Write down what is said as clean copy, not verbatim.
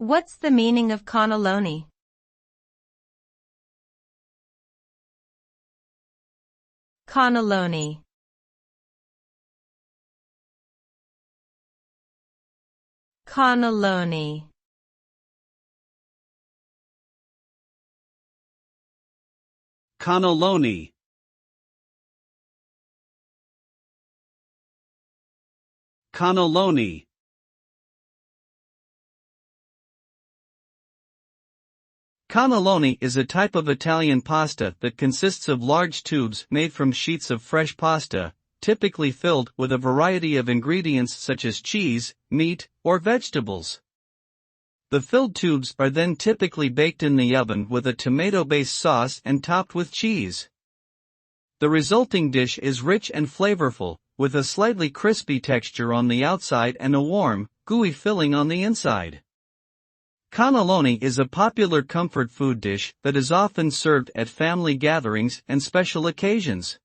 What's the meaning of cannelloni? Cannelloni. Cannelloni. Cannelloni. Cannelloni. Cannelloni is a type of Italian pasta that consists of large tubes made from sheets of fresh pasta, typically filled with a variety of ingredients such as cheese, meat, or vegetables. The filled tubes are then typically baked in the oven with a tomato-based sauce and topped with cheese. The resulting dish is rich and flavorful, with a slightly crispy texture on the outside and a warm, gooey filling on the inside. Cannelloni is a popular comfort food dish that is often served at family gatherings and special occasions.